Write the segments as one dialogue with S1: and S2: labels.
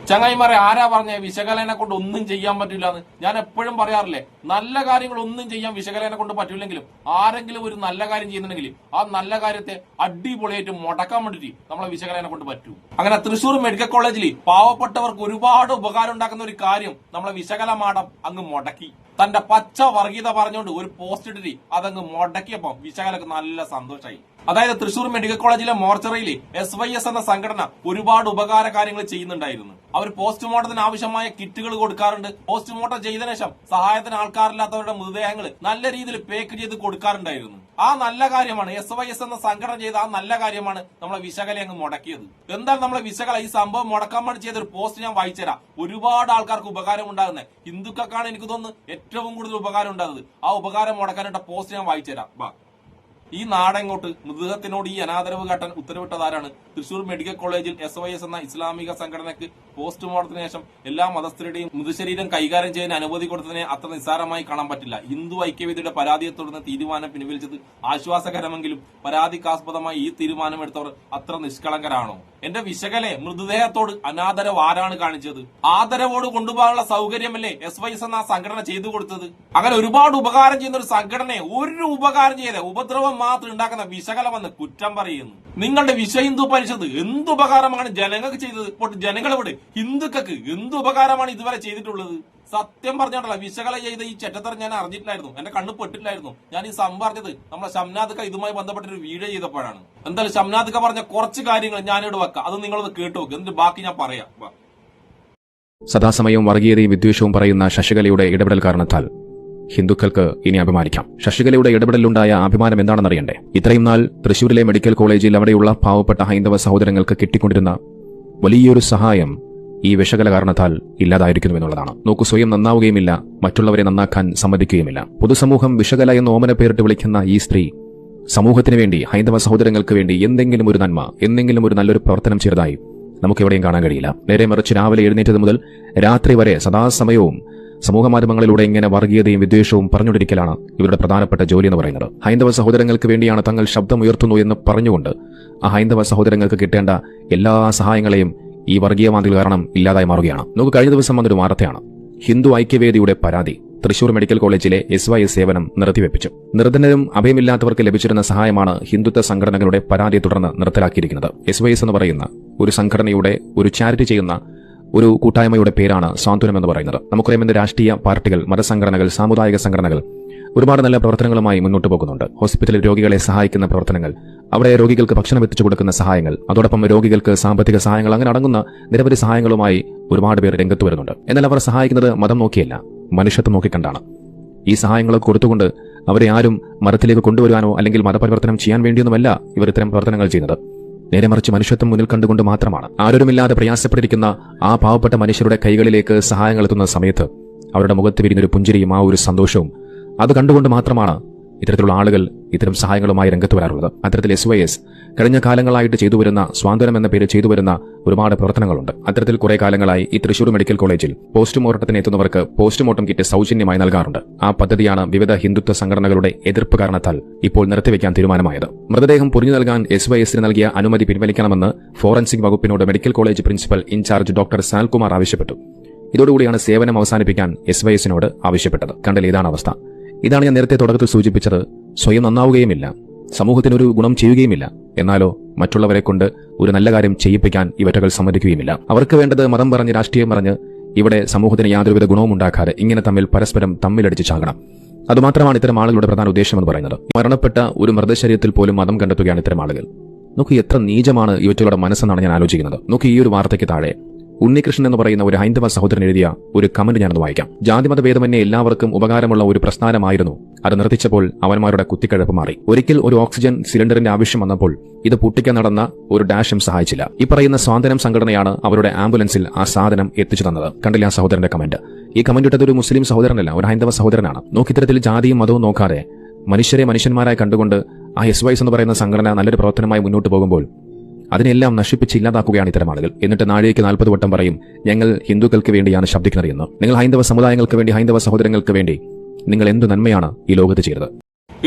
S1: ചങ്ങായിമാരെ, ആരാ പറഞ്ഞ വിശകലനെ കൊണ്ട് ഒന്നും ചെയ്യാൻ പറ്റില്ല എന്ന്? ഞാൻ എപ്പോഴും പറയാറില്ലേ, നല്ല കാര്യങ്ങൾ ഒന്നും ചെയ്യാൻ വിശകലനെ കൊണ്ട് പറ്റില്ലെങ്കിലും ആരെങ്കിലും ഒരു നല്ല കാര്യം ചെയ്യുന്നുണ്ടെങ്കിൽ ആ നല്ല കാര്യത്തെ അടിപൊളിയായിട്ട് മുടക്കാൻ വേണ്ടിട്ട് നമ്മളെ വിശകലനെ കൊണ്ട് പറ്റൂ. അങ്ങനെ തൃശൂർ മെഡിക്കൽ കോളേജിൽ പാവപ്പെട്ടവർക്ക് ഒരുപാട് ഉപകാരം ഉണ്ടാക്കുന്ന ഒരു കാര്യം നമ്മളെ വിശകല മാഡം അങ്ങ് മുടക്കി. തന്റെ പച്ച വർഗീയത പറഞ്ഞുകൊണ്ട് ഒരു പോസ്റ്റ് ഇട്ടിട്ട് അതങ്ങ് മുടക്കിയപ്പോ വിശകലക്ക് നല്ല സന്തോഷമായി. അതായത് തൃശൂർ മെഡിക്കൽ കോളേജിലെ മോർച്ചറിയിൽ SYS എന്ന സംഘടന ഒരുപാട് ഉപകാര കാര്യങ്ങൾ ചെയ്യുന്നുണ്ടായിരുന്നു. അവർ പോസ്റ്റ്മോർട്ടത്തിന് ആവശ്യമായ കിറ്റുകൾ കൊടുക്കാറുണ്ട്. പോസ്റ്റ്മോർട്ടം ചെയ്തതിനു ശേഷം സഹായത്തിന് ആൾക്കാരില്ലാത്തവരുടെ മൃതദേഹങ്ങൾ നല്ല രീതിയിൽ പാക്ക് ചെയ്ത് കൊടുക്കാറുണ്ടായിരുന്നു. ആ നല്ല കാര്യമാണ് SYS എന്ന സംഘടന ചെയ്ത ആ നല്ല കാര്യമാണ് നമ്മളെ വിശകല അങ്ങ് മുടക്കിയത്. എന്താണ് നമ്മളെ വിശകല ഈ സംഭവം മുടക്കാൻ വേണ്ടി ചെയ്ത ഒരു പോസ്റ്റ് ഞാൻ വായിച്ചുതരാം. ഒരുപാട് ആൾക്കാർക്ക് ഉപകാരം ഉണ്ടാകുന്നത്, ഹിന്ദുക്കൾക്കാണ് എനിക്ക് തോന്നുന്നു ഏറ്റവും കൂടുതൽ ഉപകാരം ഉണ്ടാകുന്നത്. ആ ഉപകാരം മുടക്കാനായിട്ട് പോസ്റ്റ് ഞാൻ വായിച്ചുതരാം. ഈ നാടെങ്ങോട്ട് മൃതദേഹത്തിനോട് ഈ അനാദരവ് കാട്ടാൻ ഉത്തരവിട്ടതാരാണ്? തൃശൂർ മെഡിക്കൽ കോളേജിൽ SYS എന്ന ഇസ്ലാമിക സംഘടനയ്ക്ക് പോസ്റ്റ്മോർട്ടത്തിന് ശേഷം എല്ലാ മതസ്ഥരുടെയും മൃതശരീരം കൈകാര്യം ചെയ്യാൻ അനുമതി കൊടുത്തതിനെ അത്ര നിസ്സാരമായി കാണാൻ പറ്റില്ല. ഹിന്ദു ഐക്യവേദിയുടെ പരാതിയെ തുടർന്ന് തീരുമാനം പിൻവലിച്ചത് ആശ്വാസകരമെങ്കിലും പരാതിക്കാസ്പദമായി ഈ തീരുമാനം എടുത്തവർ അത്ര നിഷ്കളങ്കരാണോ? എന്റെ വിശകലെ, മൃതദേഹത്തോട് അനാദരവ് ആരാണ് കാണിച്ചത്? ആദരവോട് കൊണ്ടുപോകാനുള്ള സൗകര്യമല്ലേ SYS എന്ന സംഘടന ചെയ്തു കൊടുത്തത്? അങ്ങനെ ഒരുപാട് ഉപകാരം ചെയ്യുന്ന ഒരു സംഘടനയെ ഒരു ഉപകാരം ചെയ്ത ഉപദ്രവം മാത്രം ഉണ്ടാക്കുന്ന വിശകലം വന്ന് കുറ്റം പറയുന്നു. നിങ്ങളുടെ വിശ്വ ഹിന്ദു പരിഷത്ത് എന്ത് ഉപകാരമാണ് ജനങ്ങൾക്ക് ചെയ്തത്? ഇപ്പോൾ ജനങ്ങളെവിടെ ഹിന്ദുക്കൾക്ക് എന്ത് ഉപകാരമാണ് ഇതുവരെ ചെയ്തിട്ടുള്ളത്? സത്യം പറഞ്ഞോണ്ടല്ല, വിശകല ചെയ്ത ഈ ചെറ്റത്തരം ഞാൻ അറിഞ്ഞിട്ടില്ലായിരുന്നു, എന്റെ കണ്ണ് പെട്ടിട്ടില്ലായിരുന്നു. ഞാൻ ഈ സംഭവം അറിഞ്ഞത് നമ്മളെ ഷംനാദ് ഇതുമായി ബന്ധപ്പെട്ടൊരു വീഡിയോ ചെയ്തപ്പോഴാണ്. എന്തായാലും ഷംനാദ് പറഞ്ഞ കുറച്ച് കാര്യങ്ങൾ ഞാനിവിടെ വെക്കാം, അത് നിങ്ങളത് കേട്ടു വെക്കുക, എന്നിട്ട് ബാക്കി ഞാൻ പറയാം.
S2: സദാസമയവും വർഗീയതയും വിദ്വേഷവും പറയുന്ന ശശികലയുടെ ഇടപെടൽ കാരണത്താൽ ഹിന്ദുക്കൾക്ക് ഇനി അഭിമാനിക്കാം. ശശികലയുടെ ഇടപെടലുണ്ടായ അഭിമാനം എന്താണെന്നറിയണ്ടേ? ഇത്രയും നാൾ തൃശൂരിലെ മെഡിക്കൽ കോളേജിൽ അവിടെയുള്ള പാവപ്പെട്ട ഹൈന്ദവ സഹോദരങ്ങൾക്ക് കിട്ടിക്കൊണ്ടിരുന്ന വലിയൊരു സഹായം ഈ വിശകല കാരണത്താൽ ഇല്ലാതായിരിക്കുന്നുവെന്നുള്ളതാണ്. നോക്കൂ, സ്വയം നന്നാവുകയുമില്ല, മറ്റുള്ളവരെ നന്നാക്കാൻ സമ്മതിക്കുകയുമില്ല. പൊതുസമൂഹം വിശകല എന്ന് ഓമന പേരിട്ട് വിളിക്കുന്ന ഈ സ്ത്രീ സമൂഹത്തിന് വേണ്ടി, ഹൈന്ദവ സഹോദരങ്ങൾക്ക് വേണ്ടി എന്തെങ്കിലും ഒരു നന്മ, എന്തെങ്കിലും ഒരു നല്ലൊരു പ്രവർത്തനം ചെയ്തതായി നമുക്കെവിടെയും കാണാൻ കഴിയില്ല. നേരെ മറിച്ച് രാവിലെ എഴുന്നേറ്റത് മുതൽ രാത്രി വരെ സദാസമയവും സമൂഹമാധ്യമങ്ങളിലൂടെ ഇങ്ങനെ വർഗീയതയും വിദ്വേഷവും പറഞ്ഞുകൊണ്ടിരിക്കലാണ് ഇവരുടെ പ്രധാനപ്പെട്ട ജോലി എന്ന് പറയുന്നത്. ഹൈന്ദവ സഹോദരങ്ങൾക്ക് വേണ്ടിയാണ് തങ്ങൾ ശബ്ദമുയർത്തുന്നു എന്ന് പറഞ്ഞുകൊണ്ട് ആ ഹൈന്ദവ സഹോദരങ്ങൾക്ക് കിട്ടേണ്ട എല്ലാ സഹായങ്ങളെയും ഈ വർഗീയവാദികൾ കാരണം ഇല്ലാതായി മാറുകയാണ്. നമുക്ക് കഴിഞ്ഞ ദിവസം വന്നൊരു വാർത്തയാണ്. ഹിന്ദു ഐക്യവേദിയുടെ പരാതി. തൃശൂർ മെഡിക്കൽ കോളേജിലെ SYS സേവനം നിർത്തിവെപ്പിച്ചു. നിർധനരും അഭയമില്ലാത്തവർക്ക് ലഭിച്ചിരുന്ന സഹായമാണ് ഹിന്ദുത്വ സംഘടനകളുടെ പരാതിയെ തുടർന്ന് നിർത്തലാക്കിയിരിക്കുന്നത്. SYS എന്ന് പറയുന്ന ഒരു സംഘടനയുടെ, ഒരു ചാരിറ്റി ചെയ്യുന്ന ഒരു കൂട്ടായ്മയുടെ പേരാണ് സാന്ത്വനം എന്ന് പറയുന്നത്. നമുക്കറിയാം, ഇന്ന് രാഷ്ട്രീയ പാർട്ടികൾ, മതസംഘടനകൾ, സാമുദായിക സംഘടനകൾ ഒരുപാട് നല്ല പ്രവർത്തനങ്ങളുമായി മുന്നോട്ട് പോകുന്നുണ്ട്. ഹോസ്പിറ്റലിൽ രോഗികളെ സഹായിക്കുന്ന പ്രവർത്തനങ്ങൾ, അവിടെ രോഗികൾക്ക് ഭക്ഷണം എത്തിച്ചു കൊടുക്കുന്ന സഹായങ്ങൾ, അതോടൊപ്പം രോഗികൾക്ക് സാമ്പത്തിക സഹായങ്ങൾ, അങ്ങനെ അടങ്ങുന്ന നിരവധി സഹായങ്ങളുമായി ഒരുപാട് പേർ രംഗത്ത് വരുന്നുണ്ട്. എന്നാൽ അവർ സഹായിക്കുന്നത് മതം നോക്കിയല്ല, മനുഷ്യത്വം നോക്കിക്കണ്ടാണ്. ഈ സഹായങ്ങളൊക്കെ കൊടുത്തുകൊണ്ട് അവരെ ആരും മതത്തിലേക്ക് കൊണ്ടുവരാനോ അല്ലെങ്കിൽ മതപരിവർത്തനം ചെയ്യാൻ വേണ്ടിയൊന്നുമല്ല ഇവർ ഇത്തരം പ്രവർത്തനങ്ങൾ ചെയ്യുന്നത്. നേരെ മറിച്ച് മനുഷ്യത്വം മുന്നിൽ കണ്ടുകൊണ്ട് മാത്രമാണ്. ആരോരുമില്ലാതെ പ്രയാസപ്പെട്ടിരിക്കുന്ന ആ പാവപ്പെട്ട മനുഷ്യരുടെ കൈകളിലേക്ക് സഹായങ്ങൾ എത്തുന്ന സമയത്ത് അവരുടെ മുഖത്ത് വിരിഞ്ഞൊരു പുഞ്ചിരിയും ആ ഒരു സന്തോഷവും അത് കണ്ടുകൊണ്ട് മാത്രമാണ് ഇത്തരത്തിലുള്ള ആളുകൾ ഇത്തരം സഹായങ്ങളുമായി രംഗത്ത് വരാറുള്ളത്. അത്തരത്തിൽ SYS കഴിഞ്ഞ കാലങ്ങളായിട്ട് ചെയ്തുവരുന്ന, സ്വാതന്ത്ര്യം എന്ന പേര് ചെയ്തുവരുന്ന ഒരുപാട് പ്രവർത്തനങ്ങളുണ്ട്. അത്തരത്തിൽ കുറെ കാലങ്ങളായി ഈ തൃശൂർ മെഡിക്കൽ കോളേജിൽ പോസ്റ്റ്മോർട്ടത്തിന് എത്തുന്നവർക്ക് പോസ്റ്റ്മോർട്ടം കിറ്റ് സൗജന്യമായി നൽകാറുണ്ട്. ആ പദ്ധതിയാണ് വിവിധ ഹിന്ദുത്വ സംഘടനകളുടെ എതിർപ്പ് കാരണത്താൽ ഇപ്പോൾ നിർത്തിവെക്കാൻ തീരുമാനമായത്. മൃതദേഹം പൊരിഞ്ഞു നൽകാൻ SYS നൽകിയ അനുമതി പിൻവലിക്കണമെന്ന് ഫോറൻസിക് വകുപ്പിനോട് medical college principal incharge doctor Salkumar ആവശ്യപ്പെട്ടു. ഇതോടുകൂടിയാണ് സേവനം അവസാനിപ്പിക്കാൻ SYSനോട് ആവശ്യപ്പെട്ടത്. കണ്ടൽ, ഇതാണ് അവസ്ഥ. ഇതാണ് ഞാൻ നേരത്തെ തുടക്കത്തിൽ സൂചിപ്പിച്ചത്. സ്വയം നന്നാവുകയുമില്ല, സമൂഹത്തിനൊരു ഗുണം ചെയ്യുകയുമില്ല, എന്നാലോ മറ്റുള്ളവരെ കൊണ്ട് ഒരു നല്ല കാര്യം ചെയ്യിപ്പിക്കാൻ ഇവറ്റകൾ സമ്മതിക്കുകയുമില്ല. അവർക്ക് വേണ്ടത് മതം പറഞ്ഞ്, രാഷ്ട്രീയം പറഞ്ഞ് ഇവിടെ സമൂഹത്തിന് യാതൊരുവിധ ഗുണവും ഉണ്ടാക്കാതെ ഇങ്ങനെ പരസ്പരം തമ്മിലടിച്ച് ചാകണം. അതുമാത്രമാണ് ഇത്തരം ആളുകളുടെ പ്രധാന ഉദ്ദേശമെന്ന് പറയുന്നത്. മരണപ്പെട്ട ഒരു മൃതശരീരത്തിൽ പോലും മതം കണ്ടെത്തുകയാണ് ഇത്തരം ആളുകൾ. നോക്കൂ, എത്ര നീചമാണ് ഇവറ്റകളുടെ മനസ്സെന്നാണ് ഞാൻ ആലോചിക്കുന്നത്. നോക്കൂ, ഈ ഒരു വാർത്തയ്ക്ക് താഴെ ഉണ്ണികൃഷ്ണൻ എന്ന് പറയുന്ന ഒരു ഹൈന്ദവ സഹോദരൻ എഴുതിയ ഒരു കമന്റ് ഞാനൊന്ന് വായിക്കാം. ജാതിമത ഭേദമന്യേ എല്ലാവർക്കും ഉപകാരമുള്ള ഒരു പ്രസ്ഥാനമായിരുന്നു, അത് നിർത്തിച്ചപ്പോൾ അവന്മാരുടെ കുത്തിക്കഴപ്പ് മാറി. ഒരിക്കൽ ഒരു ഓക്സിജൻ സിലിണ്ടറിന്റെ ആവശ്യം വന്നപ്പോൾ ഇത് പൊട്ടിക്കാൻ നടന്ന ഒരു ഡാഷും സഹായിച്ചില്ല. ഈ പറയുന്ന സ്വാതന്ത്ര്യം സംഘടനയാണ് അവരുടെ ആംബുലൻസിൽ ആ സാധനം എത്തിച്ചു തന്നത്. കണ്ടില്ല ആ സഹോദരന്റെ കമന്റ്? ഈ കമന്റ് ഇട്ടത് ഒരു മുസ്ലിം സഹോദരനല്ല, ഒരു ഹൈന്ദവ സഹോദരനാണ്. നോക്കിത്തരത്തിൽ ജാതിയും മതവും നോക്കാതെ മനുഷ്യരെ മനുഷ്യന്മാരായി കണ്ടുകൊണ്ട് ആ SYS എന്ന് പറയുന്ന സംഘടന നല്ലൊരു പ്രവർത്തനമായി മുന്നോട്ട് പോകുമ്പോൾ അതിനെല്ലാം നശിപ്പിച്ച് ഇല്ലാതാക്കുകയാണ് ഇത്തരം ആളുകൾ. എന്നിട്ട് നാഴികയ്ക്ക് 40 വട്ടം പറയും, ഞങ്ങൾ ഹിന്ദുക്കൾക്ക് വേണ്ടിയാണ് ശബ്ദിക്കുന്നത് എന്ന്. നിങ്ങൾ ഹൈന്ദവ സമുദായങ്ങൾക്ക് വേണ്ടി, ഹൈന്ദവ സഹോദരങ്ങൾക്ക് വേണ്ടി നിങ്ങൾ എന്തു നന്മയാണ് ഈ ലോകത്ത് ചെയ്തത്?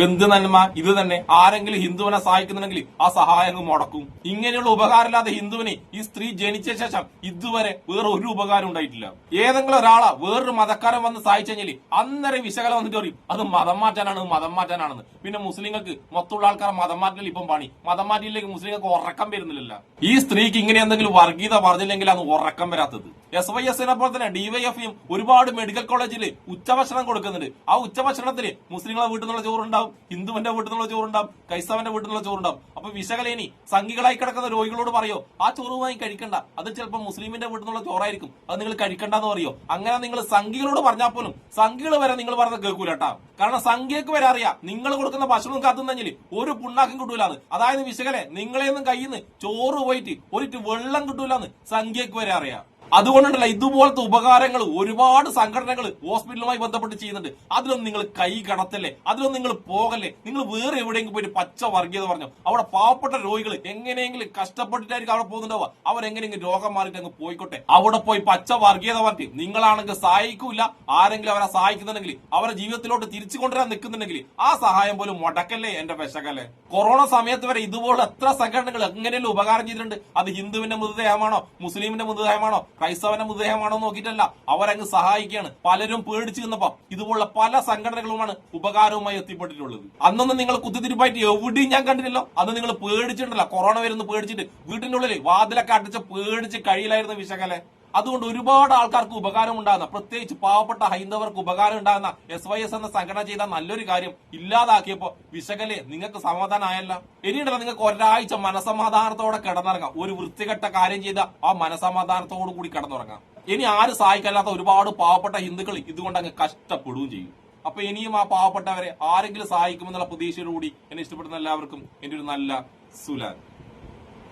S1: എന്ത് നന്മ ഇത് തന്നെ. ആരെങ്കിലും ഹിന്ദുവിനെ സഹായിക്കുന്നുണ്ടെങ്കിൽ ആ സഹായം മുടക്കും. ഇങ്ങനെയുള്ള ഉപകാരമില്ലാതെ ഹിന്ദുവിനെ ഈ സ്ത്രീ ജനിച്ച ശേഷം ഇതുവരെ വേറെ ഒരു ഉപകാരം ഉണ്ടായിട്ടില്ല. ഏതെങ്കിലും ഒരാളാ വേറൊരു മതക്കാരൻ വന്ന് സഹായിച്ചു കഴിഞ്ഞാൽ അന്നേരം വിശകലം വന്നിട്ട് പറയും അത് മതം മാറ്റാനാണെന്ന്. പിന്നെ മുസ്ലിങ്ങൾക്ക് മൊത്തമുള്ള ആൾക്കാർ മതം മാറ്റൽ ഇപ്പം പണി. മതം മാറ്റിയിലേക്ക് മുസ്ലിങ്ങൾക്ക് ഉറക്കം വരുന്നില്ല. ഈ സ്ത്രീക്ക് ഇങ്ങനെ എന്തെങ്കിലും വർഗീയത പറഞ്ഞില്ലെങ്കിൽ അത് ഉറക്കം വരാത്തത്. SYSനെ പോലെ തന്നെ DYFയും ഒരുപാട് മെഡിക്കൽ കോളേജിൽ ഉച്ചഭക്ഷണം കൊടുക്കുന്നുണ്ട്. ആ ഉച്ചഭക്ഷണത്തിൽ മുസ്ലിങ്ങളെ വീട്ടിൽ നിന്നുള്ള ചോറുണ്ടാവും, ഹിന്ദുവിന്റെ വീട്ടിൽ നിന്നുള്ള ചോറുണ്ടാവും, ക്രൈസ്തവന്റെ വീട്ടിൽ നിന്നുള്ള ചോറുണ്ടാവും. അപ്പൊ വിശകലേനി സംഘികളായി കിടക്കുന്ന രോഗികളോട് പറയോ ആ ചോറ് വാങ്ങി കഴിക്കണ്ട, അത് ചിലപ്പോൾ മുസ്ലിമിന്റെ വീട്ടിൽ നിന്നുള്ള ചോറായിരിക്കും, അത് നിങ്ങൾ കഴിക്കണ്ടെന്ന് പറയോ? അങ്ങനെ നിങ്ങൾ സംഘികളോട് പറഞ്ഞാൽ പോലും സംഘികൾ വരെ നിങ്ങൾ പറഞ്ഞത് കേൾക്കൂലട്ടാ. കാരണം സംഘികൾക്ക് വരെ അറിയാം നിങ്ങൾ കൊടുക്കുന്ന ഭക്ഷണം കാത്തുന്നെങ്കിൽ ഒരു പുണ്ണാക്കും കിട്ടൂലാന്ന്. അതായത് വിശകലെ നിങ്ങളെയൊന്നും കയ്യിൽ നിന്ന് ചോറ് പോയിട്ട് ഒരു വെള്ളം കിട്ടൂലെന്ന് സംഖ്യക്ക് വരെ അറിയാം. അതുകൊണ്ടല്ല ഇതുപോലത്തെ ഉപകാരങ്ങൾ ഒരുപാട് സംഘടനകൾ ഹോസ്പിറ്റലുമായി ബന്ധപ്പെട്ട് ചെയ്യുന്നുണ്ട്. അതിലൊന്നും നിങ്ങൾ കൈ കടത്തല്ലേ, അതിലൊന്നും നിങ്ങൾ പോകല്ലേ. നിങ്ങൾ വേറെ എവിടെയെങ്കിലും പോയിട്ട് പച്ച വർഗീയത പറഞ്ഞു അവിടെ പാവപ്പെട്ട രോഗികൾ എങ്ങനെയെങ്കിലും കഷ്ടപ്പെട്ടിട്ടായിരിക്കും അവിടെ പോകുന്നുണ്ടാവുക. അവരെങ്ങനെയെങ്കിലും രോഗം മാറിയിട്ട് അങ്ങ് പോയിക്കോട്ടെ. അവിടെ പോയി പച്ച വർഗീയത പറഞ്ഞ് നിങ്ങളാണെങ്കിൽ സഹായിക്കൂല. ആരെങ്കിലും അവരെ സഹായിക്കുന്നുണ്ടെങ്കിൽ അവരെ ജീവിതത്തിലോട്ട് തിരിച്ചു കൊണ്ടുവരാൻ നിൽക്കുന്നുണ്ടെങ്കിൽ ആ സഹായം പോലും മുടക്കല്ലേ എന്റെ വിശകലെ. കൊറോണ സമയത്ത് വരെ ഇതുപോലെ എത്ര സംഘടനകൾ എങ്ങനെയെങ്കിലും ഉപകാരം ചെയ്തിട്ടുണ്ട്. അത് ഹിന്ദുവിന്റെ മൃതദേഹമാണോ, മുസ്ലിമിന്റെ മൃതദേഹമാണോ, ക്രൈസ്തവന്റെ മൃതദേഹമാണോ നോക്കിയിട്ടല്ല, അവരങ്ങ് സഹായിക്കുകയാണ്. പലരും പേടിച്ചു നിന്നപ്പോ ഇതുപോലുള്ള പല സംഘടനകളുമാണ് ഉപകാരവുമായി എത്തിപ്പെട്ടിട്ടുള്ളത്. അന്നൊന്നും നിങ്ങൾ കുത്തിത്തിരിപ്പായിട്ട് എവിടെയും ഞാൻ കണ്ടില്ലല്ലോ. അന്ന് നിങ്ങൾ പേടിച്ചിട്ടുണ്ടല്ലോ, കൊറോണ വരുന്ന പേടിച്ചിട്ട് വീട്ടിന്റെ ഉള്ളിൽ വാതിലൊക്കെ അടിച്ച് പേടിച്ച് കഴിയിലായിരുന്നു വിശകലെ. അതുകൊണ്ട് ഒരുപാട് ആൾക്കാർക്ക് ഉപകാരം ഉണ്ടാകുന്ന, പ്രത്യേകിച്ച് പാവപ്പെട്ട ഹൈന്ദവർക്ക് ഉപകാരം ഉണ്ടാകുന്ന SYS എന്ന സംഘടന ചെയ്ത നല്ലൊരു കാര്യം ഇല്ലാതാക്കിയപ്പോ വിശകലെ നിങ്ങൾക്ക് സമാധാനമായല്ല. ഇനിയുണ്ടല്ലോ നിങ്ങൾക്ക് ഒരാഴ്ച മനസമാധാനത്തോടെ കിടന്നിറങ്ങാം. ഒരു വൃത്തികെട്ട കാര്യം ചെയ്ത ആ മനസമാധാനത്തോടു കൂടി കിടന്നുറങ്ങാം. ഇനി ആരും സഹായിക്കല്ലാത്ത ഒരുപാട് പാവപ്പെട്ട ഹിന്ദുക്കൾ ഇതുകൊണ്ട് അങ്ങ് കഷ്ടപ്പെടുകയും ചെയ്യും. അപ്പൊ ഇനിയും ആ പാവപ്പെട്ടവരെ ആരെങ്കിലും സഹായിക്കുമെന്നുള്ള പ്രതീക്ഷയോടുകൂടി എന്നെ ഇഷ്ടപ്പെടുന്ന എല്ലാവർക്കും എന്റെ ഒരു നല്ല സുലാൻ.